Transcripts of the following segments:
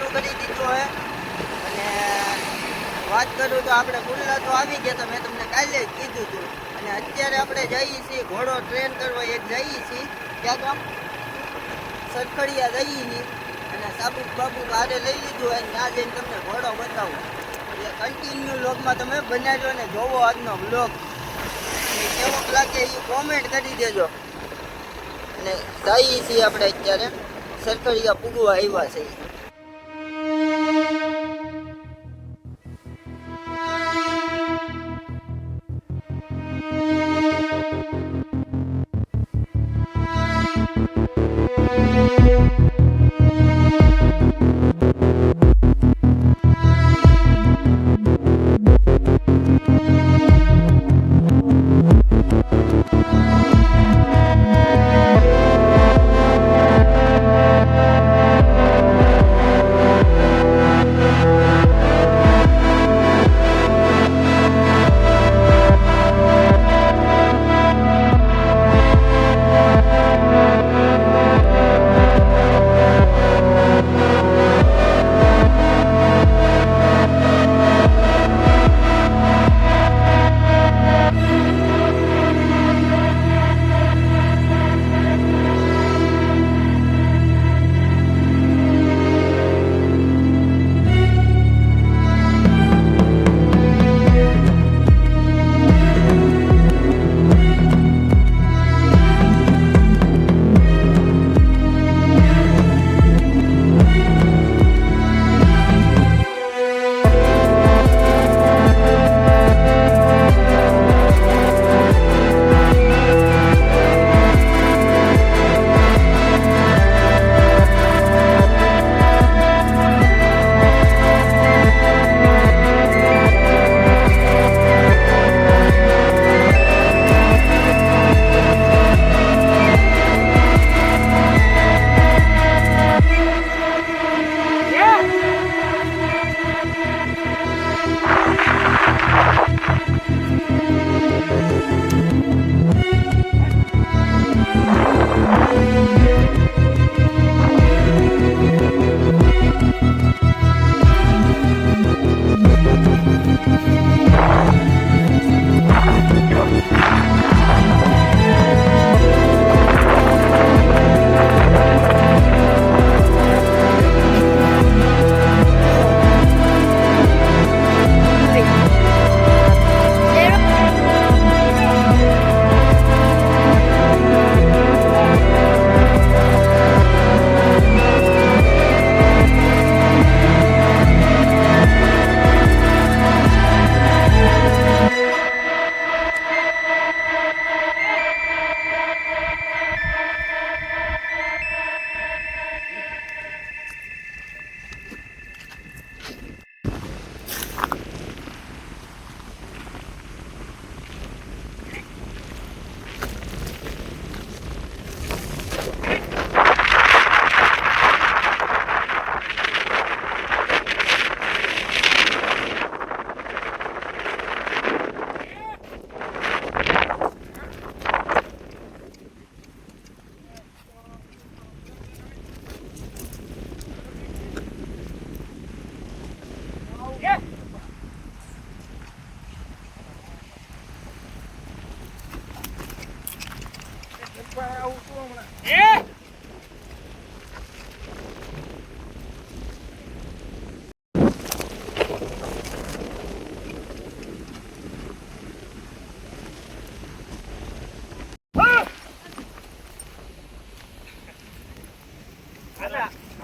ચાલુ કરી દીધો છે અને વાત કરું તો આપણે ખુલ્લા તો આવી ગયા તો મેં તમને કાલે જ કીધું હતું અને અત્યારે આપણે જઈએ છીએ ઘોડો ટ્રેન કરવા એક જઈએ છીએ ક્યાં કામ સરખડિયા જઈએ છીએ અને સાબુ બાબુ હારે લઈ લીધું અને ત્યાં જઈને તમને ઘોડો બતાવું એટલે કન્ટિન્યુ વ્લોગમાં તમે બનાવજો અને જોવો આજનો વ્લોગ અને કેવો લાગે એ કોમેન્ટ કરી દેજો અને જઈએ છીએ આપણે અત્યારે સરખડિયા પૂગવા આવ્યા છીએ.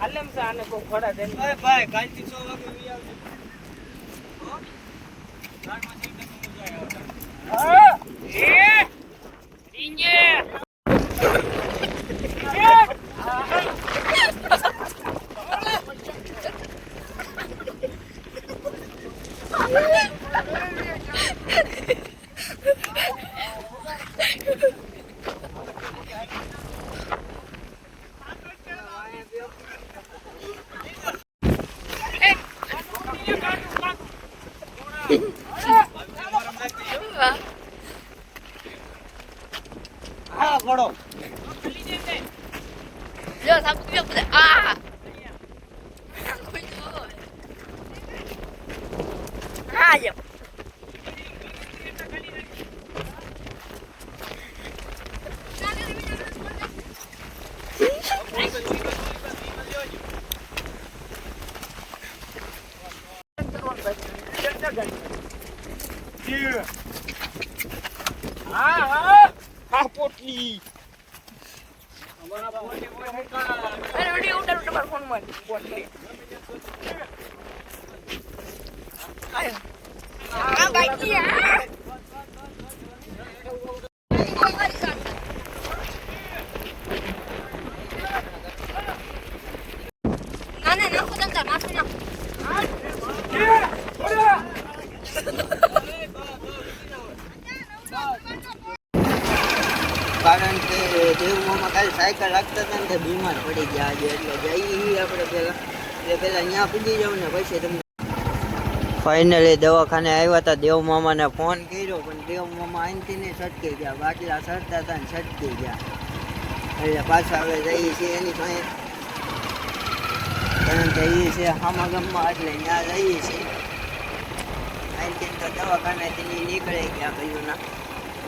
આલમ છે આને કોઈ ઘોડા દે અરે ભાઈ કાલથી 6 વાગે આવી આવજો. ગાડમાં જઈને મજા આવે. હા એ ડીંગે હા ઘોડો લ્યો સાબુ પીઓ બધા આ આ જાઓ. હા પોટલી અરે વિડીયો ઉતારો તમારા ફોનમાં. આ બાકી આ. ના ના નાખો તમ તાર માથે નાખો. કારણ કે દેવમાં કાલે સાયકલ રાખતા હતા ને તે બીમાર પડી ગયા આજે એટલે જઈએ આપણે પહેલાં ત્યાં પૂજી જાવ ને પછી તમને ફાઇનલી દવાખાને આવ્યા હતા દેવ મામાને ફોન કર્યો પણ દેવ મામા અહીંથી નહીં છટકી ગયા બાટલા સડતા હતા ને છટકી ગયા એટલે પાછા હવે જઈએ છીએ એની પાસે કારણ કે એ છે હામા ગામમાં એટલે ત્યાં જઈએ છીએ અહીંથી તો દવાખાનેથી નીકળી ગયા કયુંના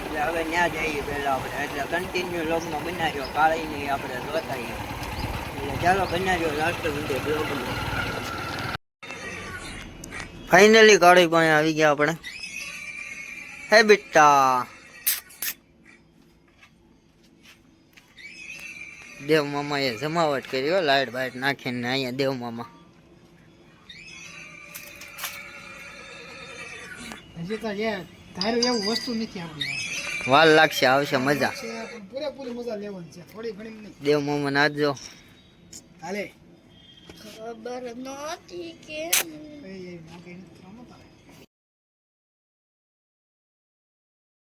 એટલે હવે ત્યાં જઈએ પહેલાં આપણે એટલે કન્ટિન્યુ લોગમાં બનાવ્યો કાળીને આપણે જોતા એટલે ચાલો બનાવ્યો લાસ્ટ સુધી બ્લોગમાં ફાઇનલી કાળી પાસે આવી ગયા આપણે હે બેટા દેવ મામાએ જમાવટ કરી હો લાઈટ બાઈટ નાખીને અહીંયા દેવ મામા હજી તો ધાર્યું એવું વસ્તુ નથી આપણી વાર લાગશે આવશે મજા પૂરેપૂરી મજા લેવાની છે થોડી ઘણી નહીં દેવ મામા નાચજો હાલે ખબર નહોતી કે કઈ